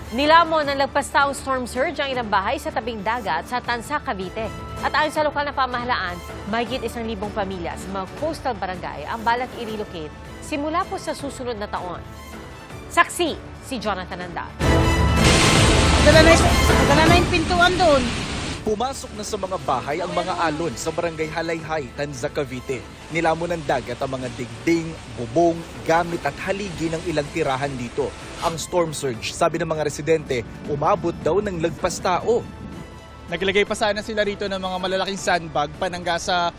Nilamon ng lagpastaong storm surge ang ilang bahay sa tabing dagat sa Tanza, Cavite. At ayon sa lokal na pamahalaan, mahigit 1,000 pamilya sa mga coastal barangay ang balak i-relocate simula po sa susunod na taon. Saksi, si Jonathan Andal. Magdala na yung pintuan doon. Pumasok na sa mga bahay ang mga alon sa barangay Halayhay, Tanza, Cavite. Nilamon ng dagat ang mga digding, bubong, gamit at haligi ng ilang tirahan dito. Ang storm surge, sabi ng mga residente, umabot daw ng lagpas tao. Naglagay pa sana sila rito ng mga malalaking sandbag panangga sa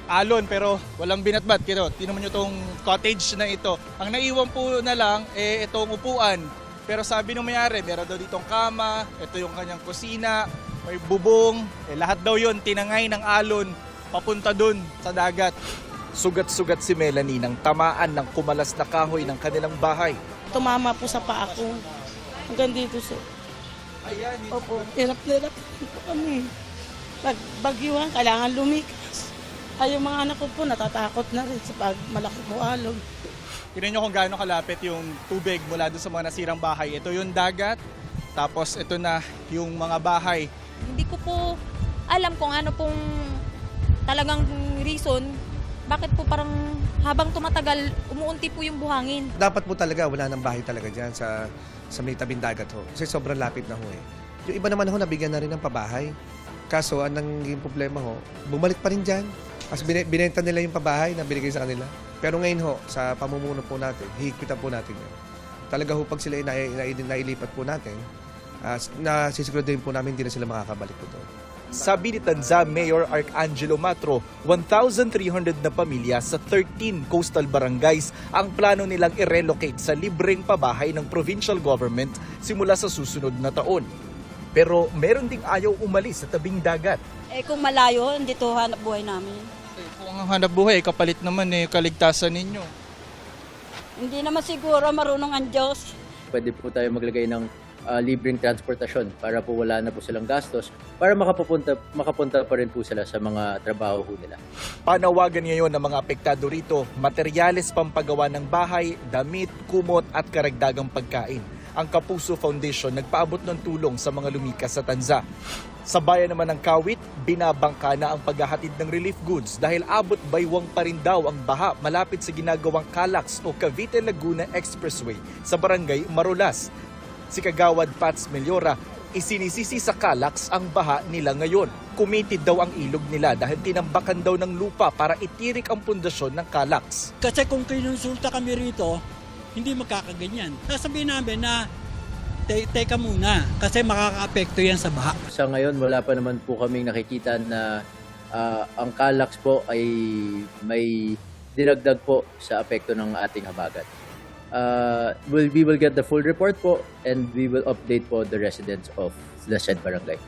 alon pero walang binatbat. Tinan mo nyo itong cottage na ito. Ang naiwan po na lang, itong upuan. Pero sabi ng mayari, meron daw ditong kama, ito yung kanyang kusina, may bubong, lahat daw yun tinangay ng alon papunta dun sa dagat. Sugat-sugat si Melanie nang tamaan ng kumalas na kahoy ng kanilang bahay. Tumama po sa paa ko. Hanggang dito sir. Ayan, Opo, hirap-hirap po kami. Pag bagyuhan, kailangan lumikas. Ay, yung mga anak ko po natatakot na rin sa pag malaki po alon. Tignan nyo kung gaano kalapit yung tubig mula doon sa mga nasirang bahay. Ito yung dagat, tapos ito na yung mga bahay. Hindi ko po alam kung ano pong talagang reason bakit po parang habang tumatagal umuunti po yung buhangin. Dapat po talaga wala nang bahay talaga dyan sa may tabing dagat ho. Kasi sobrang lapit na ho eh. Yung iba naman ho nabigyan na rin ng pabahay. Kaso anong naging problema ho, bumalik pa rin dyan. Kasi binenta nila yung pabahay na binigay sa kanila. Pero ngayon ho, sa pamumuno po natin, hihigpitan po natin yan. Talaga ho pag sila nailipat po natin, nasisiguraduhin po namin hindi na sila makakabalik po doon. Sabi ni Tanza Mayor Arcangelo Matro, 1,300 na pamilya sa 13 coastal barangays ang plano nilang i-relocate sa libreng pabahay ng provincial government simula sa susunod na taon. Pero meron ding ayaw umalis sa tabing dagat. Kung malayo, dito hanap buhay namin. Kung ang hanap buhay, kapalit naman kaligtasan ninyo. Hindi naman siguro marunong ang Diyos. Pwede po tayo maglagay ng libreng transportasyon para po wala na po silang gastos para makapunta pa rin po sila sa mga trabaho po nila. Panawagan ngayon ng mga apektado rito, materyales pampagawa ng bahay, damit, kumot at karagdagang pagkain. Ang Kapuso Foundation nagpaabot ng tulong sa mga lumikas sa Tanza. Sa bayan naman ng Kawit, binabangka na ang paghahatid ng relief goods dahil abot baywang pa rin daw ang baha malapit sa ginagawang Calax o Cavite-Laguna Expressway sa barangay Marulas. Si Kagawad Pats Meliora, isinisisi sa Calax ang baha nila ngayon. Kumitid daw ang ilog nila dahil tinambakan daw ng lupa para itirik ang pundasyon ng Calax. Kasi kung kinonsulta kami rito, hindi magkakaganyan. Sasabihin namin na teka muna kasi makaka-apekto yan sa baha. Sa ngayon, wala pa naman po kaming nakikita na ang Calax po ay may dinagdag po sa apekto ng ating habagat. We will get the full report po and we will update po the residents of the said barangay.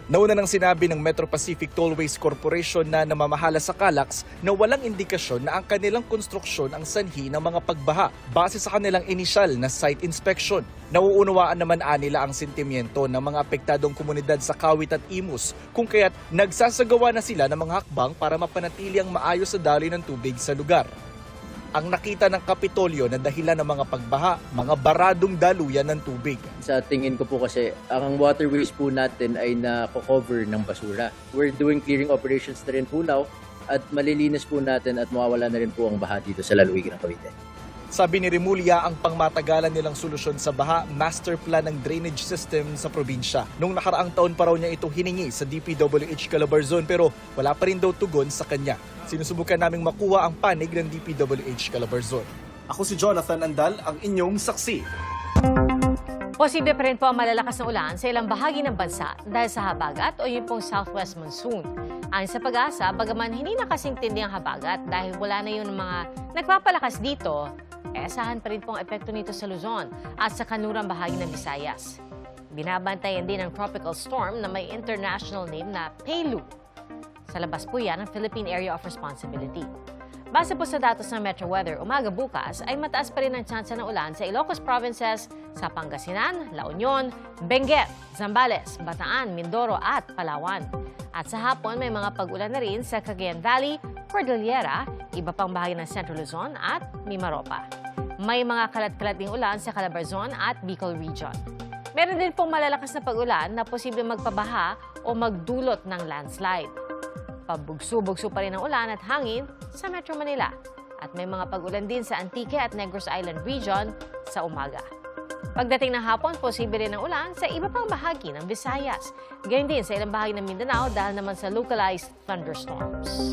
Nauna nang sinabi ng Metro Pacific Tollways Corporation na namamahala sa Calax na walang indikasyon na ang kanilang konstruksyon ang sanhi ng mga pagbaha base sa kanilang inisyal na site inspection. Nauunawaan naman nila ang sentimiento ng mga apektadong komunidad sa Kawit at Imus kung kaya't nagsasagawa na sila ng mga hakbang para mapanatili ang maayos sa daloy ng tubig sa lugar. Ang nakita ng Kapitolyo na dahilan ng mga pagbaha, mga baradong daluyan ng tubig. Sa tingin ko po kasi, ang waterways po natin ay na-cover ng basura. We're doing clearing operations na rin po now at malilinis po natin at mawawala na rin po ang baha dito sa lalawigan ng Cavite. Sabi ni Remulla, ang pangmatagalan nilang solusyon sa baha, master plan ng drainage system sa probinsya. Nung nakaraang taon pa raw niya ito hiningi sa DPWH Calabarzon pero wala pa rin daw tugon sa kanya. Sinusubukan naming makuha ang panig ng DPWH Calabarzon. Ako si Jonathan Andal, ang inyong saksi. Posible pa rin po ang malalakas na ulan sa ilang bahagi ng bansa dahil sa habagat o yung pong southwest monsoon. Ayon sa Pag-asa, bagaman hindi na kasing tindi ang habagat dahil wala na yung mga nagpapalakas dito, asahan pa rin po ang epekto nito sa Luzon at sa kanurang bahagi ng Visayas. Binabantayan din ang tropical storm na may international name na Peilu. Sa labas po yan ang Philippine Area of Responsibility. Base po sa datos ng Metro Weather, umaga bukas ay mataas pa rin ang tsansa ng ulan sa Ilocos Provinces, sa Pangasinan, La Union, Benguet, Zambales, Bataan, Mindoro at Palawan. At sa hapon may mga pag-ulan na rin sa Cagayan Valley, Cordillera, iba pang bahagi ng Central Luzon at Mimaropa. May mga kalat-kalat ding ulan sa Calabarzon at Bicol Region. Meron din pong malalakas na pag-ulan na posibleng magpabaha o magdulot ng landslide. Pabugso-bugso pa rin ang ulan at hangin sa Metro Manila. At may mga pag-ulan din sa Antique at Negros Island region sa umaga. Pagdating ng hapon, posible rin ang ulan sa iba pang bahagi ng Visayas. Gayun din sa ilang bahagi ng Mindanao dahil naman sa localized thunderstorms.